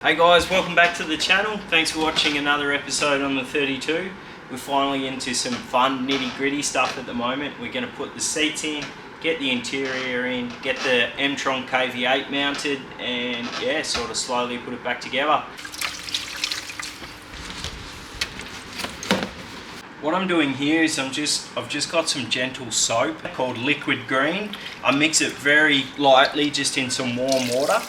Hey guys, welcome back to the channel. Thanks for watching another episode on the 32. We're finally into some fun nitty gritty stuff at the moment. We're going to put the seats in, get the interior in, get the M-Tron KV8 mounted, and yeah, sort of slowly put it back together. What I'm doing here is I've just got some gentle soap called liquid green. I mix it very lightly just in some warm water,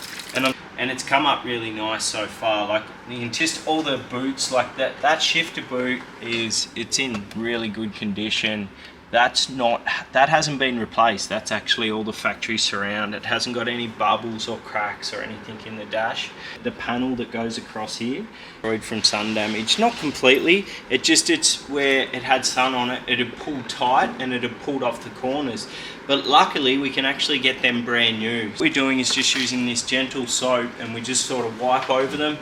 and it's come up really nice so far. Like just all the boots, like that shifter boot it's in really good condition. That hasn't been replaced. That's actually all the factory surround. It hasn't got any bubbles or cracks or anything in the dash. The panel that goes across here, destroyed from sun damage. Not completely, it's where it had sun on it, it had pulled tight and it had pulled off the corners. But luckily we can actually get them brand new. What we're doing is just using this gentle soap and we just sort of wipe over them,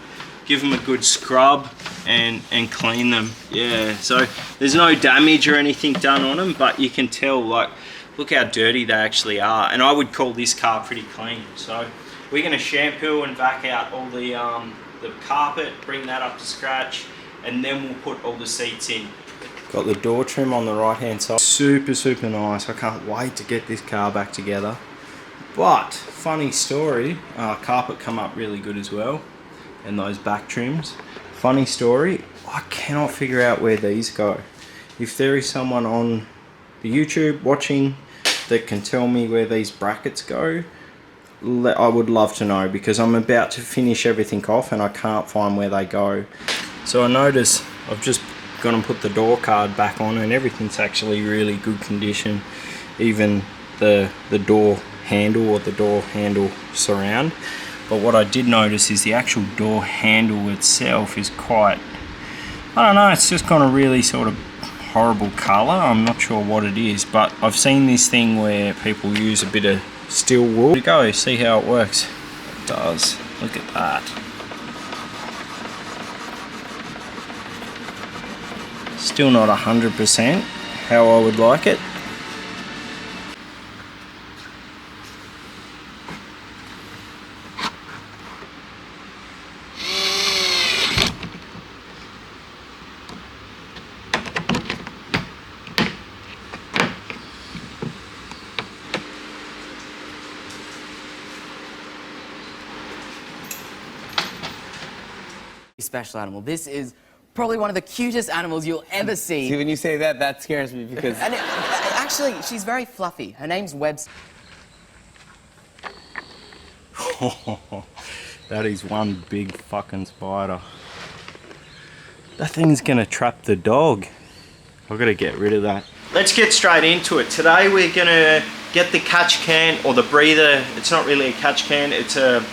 give them a good scrub and clean them. Yeah, so there's no damage or anything done on them, but you can tell, like, look how dirty they actually are. And I would call this car pretty clean. So we're going to shampoo and vac out all the carpet, bring that up to scratch, and then we'll put all the seats in. Got the door trim on the right hand side. Super nice. I can't wait to get this car back together. But funny story, carpet come up really good as well, and those back trims. Funny story, I cannot figure out where these go. If there is someone on the YouTube watching that can tell me where these brackets go, I would love to know, because I'm about to finish everything off and I can't find where they go. So I notice I've just gone to put the door card back on and everything's actually really good condition. Even the door handle or the door handle surround. But what I did notice is the actual door handle itself is quite, I don't know, it's just got a really sort of horrible colour. I'm not sure what it is, but I've seen this thing where people use a bit of steel wool. Here we go, see how it works. It does, look at that. Still not 100% how I would like it. Special animal. This is probably one of the cutest animals you'll ever see. See, when you say that, that scares me because... Actually, she's very fluffy. Her name's Webster. That is one big fucking spider. That thing's gonna trap the dog. I've got to get rid of that. Let's get straight into it. Today we're gonna get the catch can, or the breather. It's not really a catch can, it's a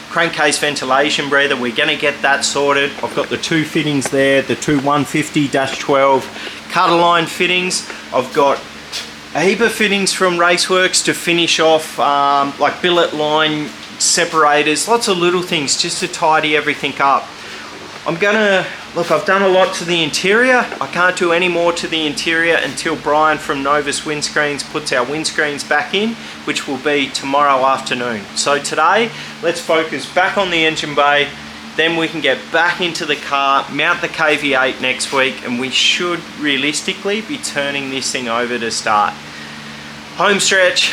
crankcase ventilation breather. We're going to get that sorted. I've got the two fittings there, the two 150-12 cutter line fittings. I've got a heap of fittings from Raceworks to finish off, like billet line separators, lots of little things just to tidy everything up. I'm gonna, look, I've done a lot to the interior. I can't do any more to the interior until Brian from Novus Windscreens puts our windscreens back in, which will be tomorrow afternoon. So today, let's focus back on the engine bay, then we can get back into the car, mount the KV8 next week, and we should realistically be turning this thing over to start. Home stretch,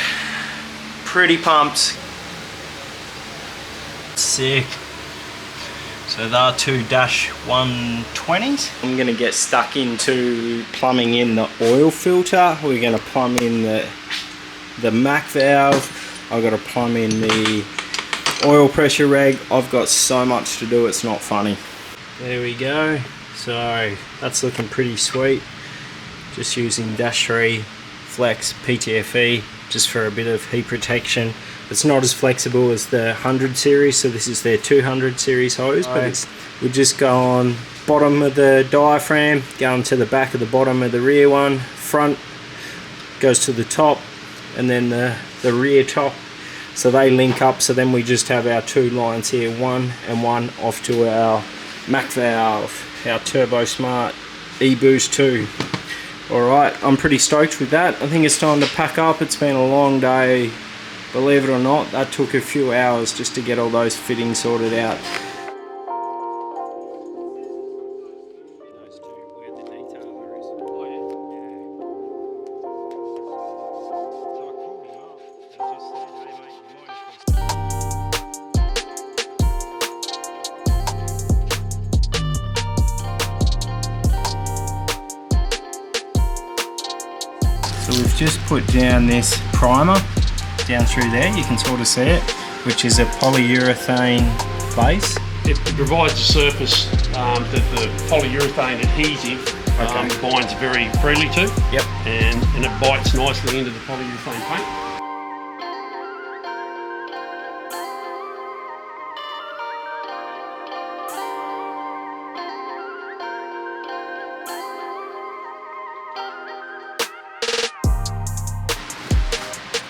pretty pumped. Sick. So there are two -120s. I'm going to get stuck into plumbing in the oil filter. We're going to plumb in the MAC valve. I've got to plumb in the oil pressure reg. I've got so much to do, it's not funny. There we go. So that's looking pretty sweet. Just using -3 Flex PTFE just for a bit of heat protection. It's not as flexible as the 100 series, so this is their 200 series hose, but we just go on bottom of the diaphragm, going to the back of the bottom of the rear one, front goes to the top, and then the rear top, so they link up. So then we just have our two lines here, one and one, off to our MAC valve, our Turbo Smart E-Boost 2. Alright, I'm pretty stoked with that. I think it's time to pack up. It's been a long day. Believe it or not, that took a few hours just to get all those fittings sorted out. just put down this primer down through there, you can sort of see it, which is a polyurethane base. It provides a surface that the polyurethane adhesive binds very freely to. Yep. And it bites nicely into the polyurethane paint.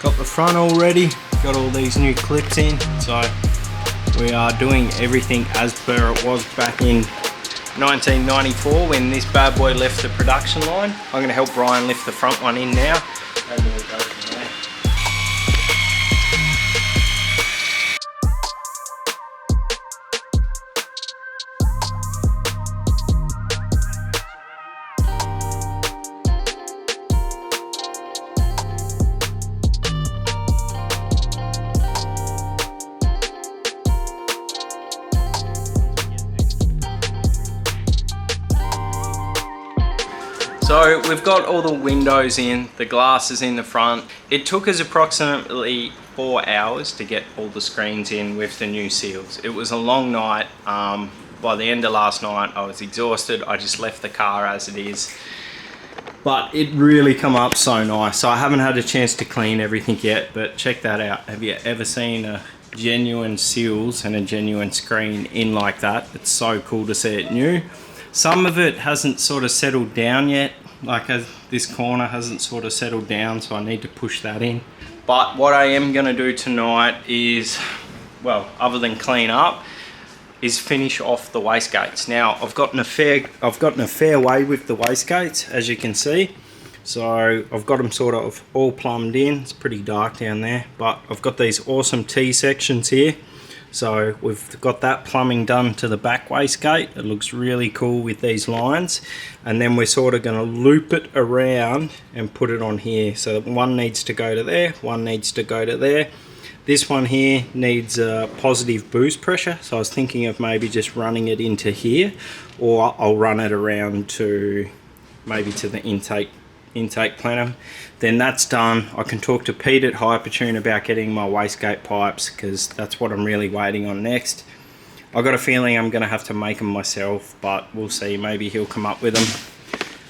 Got the front all ready, got all these new clips in, so we are doing everything as per it was back in 1994 when this bad boy left the production line. I'm going to help Brian lift the front one in now, and we'll go from there. So we've got all the windows in, the glass is in the front. It took us approximately 4 hours to get all the screens in with the new seals. It was a long night. By the end of last night, I was exhausted. I just left the car as it is. But it really come up so nice. So I haven't had a chance to clean everything yet, but check that out. Have you ever seen a genuine seals and a genuine screen in like that? It's so cool to see it new. Some of it hasn't sort of settled down yet, like this corner hasn't sort of settled down, so I need to push that in. But what I am going to do tonight is, well, other than clean up, is finish off the wastegates. Now I've gotten a fair way with the wastegates, as you can see. So I've got them sort of all plumbed in. It's pretty dark down there, but I've got these awesome T sections here. So we've got that plumbing done to the back wastegate. It looks really cool with these lines. And then we're sort of going to loop it around and put it on here. So one needs to go to there, one needs to go to there. This one here needs a positive boost pressure. So I was thinking of maybe just running it into here, or I'll run it around to maybe to the intake plenum. Then that's done. I can talk to Pete at Hypertune about getting my wastegate pipes, because that's what I'm really waiting on next. I've got a feeling I'm going to have to make them myself, but we'll see. Maybe he'll come up with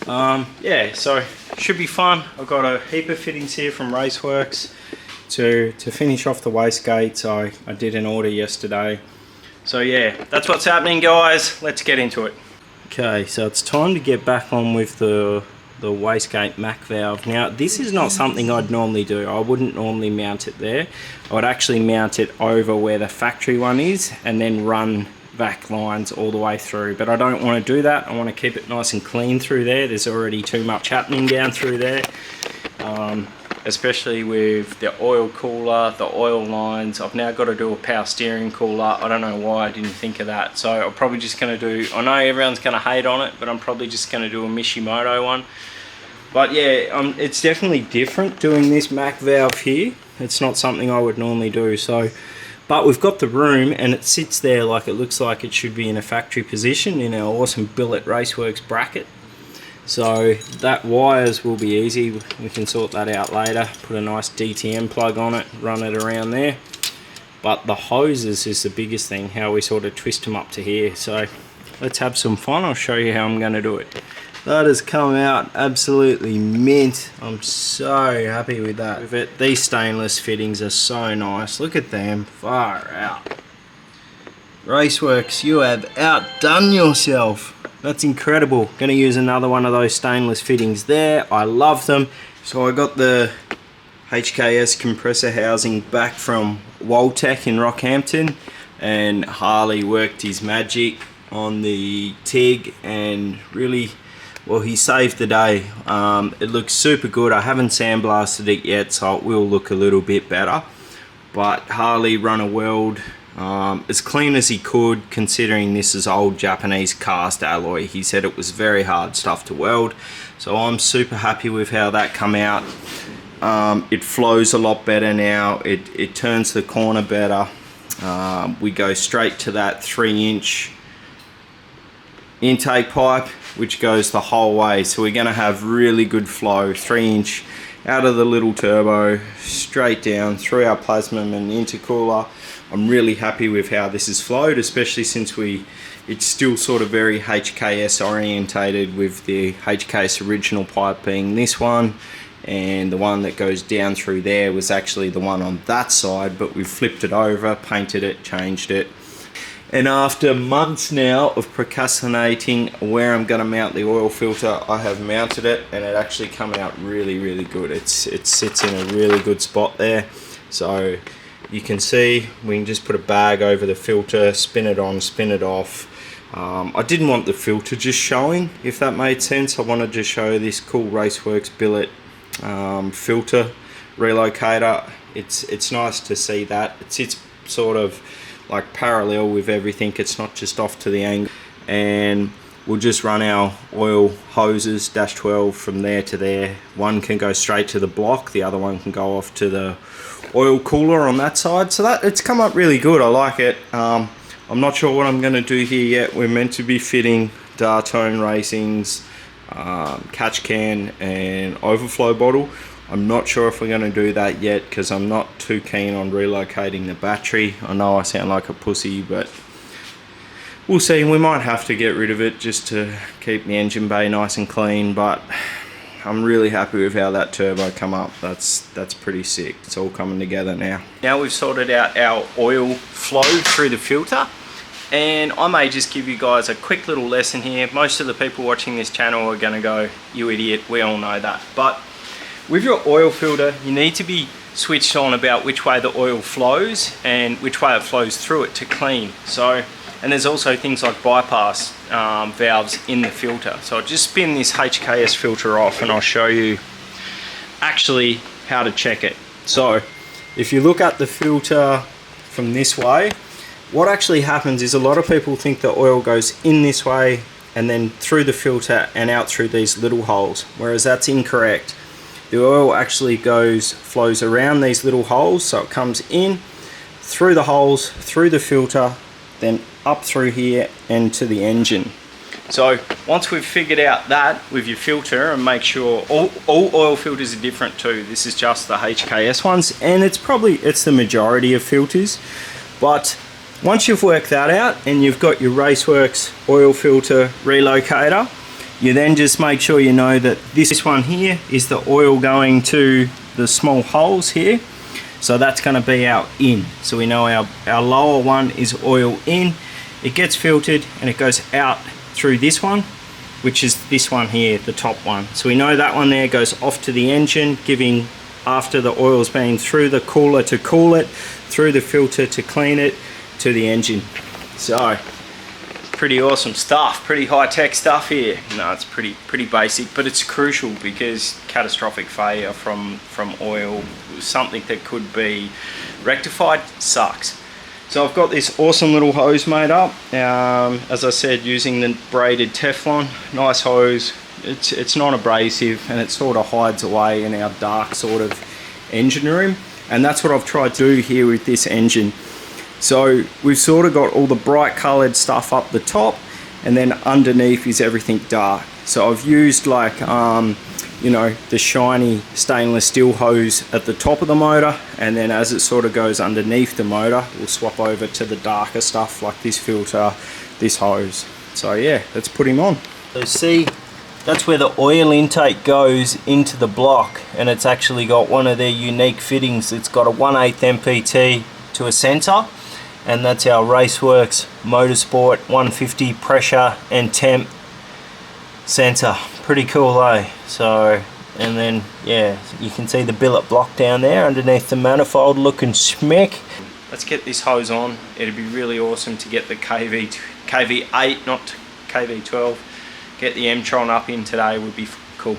them. Yeah, so should be fun. I've got a heap of fittings here from Raceworks to finish off the wastegates. I did an order yesterday. So yeah, that's what's happening, guys. Let's get into it. Okay, so it's time to get back on with the wastegate MAC valve. Now this is not something I'd normally do. I wouldn't normally mount it there. I would actually mount it over where the factory one is and then run vac lines all the way through, but I don't want to do that. I want to keep it nice and clean through there. There's already too much happening down through there, especially with the oil cooler, the oil lines. I've now got to do a power steering cooler. I don't know why I didn't think of that. So I'm probably just going to do, I know everyone's going to hate on it, but I'm probably just going to do a Mishimoto one. But yeah, it's definitely different doing this MAC valve here. It's not something I would normally do. So, but we've got the room and it sits there like it looks like it should be in a factory position in our awesome billet Raceworks bracket. So that wires will be easy. We can sort that out later. Put a nice DTM plug on it, run it around there. But the hoses is the biggest thing, how we sort of twist them up to here. So let's have some fun. I'll show you how I'm going to do it. That has come out absolutely mint. I'm so happy with that. With it, these stainless fittings are so nice. Look at them, far out. Raceworks, you have outdone yourself. That's incredible. Gonna use another one of those stainless fittings there. I love them. So I got the HKS compressor housing back from Waltech in Rockhampton, and Harley worked his magic on the TIG and really, well, he saved the day. It looks super good. I haven't sandblasted it yet, so it will look a little bit better. But Harley run a weld as clean as he could, considering this is old Japanese cast alloy. He said it was very hard stuff to weld. So I'm super happy with how that come out. It flows a lot better now. It turns the corner better. We go straight to that 3-inch intake pipe, which goes the whole way. So we're going to have really good flow, 3-inch out of the little turbo, straight down through our plasma and intercooler. I'm really happy with how this has flowed, especially since it's still sort of very HKS orientated, with the HKS original pipe being this one, and the one that goes down through there was actually the one on that side, but we've flipped it over, painted it, changed it. And after months now of procrastinating where I'm going to mount the oil filter, I have mounted it, and it actually come out really good. It sits in a really good spot there. So you can see we can just put a bag over the filter, spin it on, spin it off. I didn't want the filter just showing, if that made sense. I wanted to show this cool Raceworks billet filter relocator. It's nice to see that it sits sort of like parallel with everything. It's not just off to the angle, and we'll just run our oil hoses -12 from there to there. One can go straight to the block, the other one can go off to the oil cooler on that side. So that it's come up really good. I like it. I'm not sure what I'm going to do here yet. We're meant to be fitting Dartone Racing's catch can and overflow bottle. I'm not sure if we're going to do that yet, because I'm not too keen on relocating the battery. I know I sound like a pussy, but we'll see. We might have to get rid of it just to keep the engine bay nice and clean, but I'm really happy with how that turbo come up. That's pretty sick. It's all coming together now. Now we've sorted out our oil flow through the filter, and I may just give you guys a quick little lesson here. Most of the people watching this channel are going to go, "You idiot," we all know that. But with your oil filter, you need to be switched on about which way the oil flows and which way it flows through it to clean. So, and there's also things like bypass valves in the filter. So I'll just spin this HKS filter off and I'll show you actually how to check it. So if you look at the filter from this way, what actually happens is a lot of people think the oil goes in this way and then through the filter and out through these little holes, whereas that's incorrect. The oil actually flows around these little holes, so it comes in through the holes, through the filter, then up through here and to the engine. So once we've figured out that with your filter, and make sure all oil filters are different too. This is just the HKS ones, and it's the majority of filters. But once you've worked that out and you've got your Raceworks oil filter relocator, you then just make sure you know that this one here is the oil going to the small holes here. So that's going to be our in. So we know our lower one is oil in. It gets filtered and it goes out through this one, which is this one here, the top one. So we know that one there goes off to the engine, giving, after the oil's been through the cooler to cool it, through the filter to clean it, to the engine. So pretty awesome stuff, pretty high-tech stuff here. No, it's pretty basic, but it's crucial, because catastrophic failure from oil, something that could be rectified, sucks. So I've got this awesome little hose made up, as I said, using the braided Teflon. Nice hose. It's not abrasive, and it sort of hides away in our dark sort of engine room, and that's what I've tried to do here with this engine. So we've sort of got all the bright coloured stuff up the top, and then underneath is everything dark. So I've used like you know, the shiny stainless steel hose at the top of the motor, and then as it sort of goes underneath the motor, we'll swap over to the darker stuff like this filter, this hose. So yeah, let's put him on. So see, that's where the oil intake goes into the block, and it's actually got one of their unique fittings. It's got a 1/8 MPT to a sensor, and that's our Raceworks Motorsport 150 pressure and temp sensor. Pretty cool, eh? So, and then yeah, you can see the billet block down there underneath the manifold, looking smack. Let's get this hose on. It'd be really awesome to get the KV8, not KV12. Get the M-Tron up in today would be cool.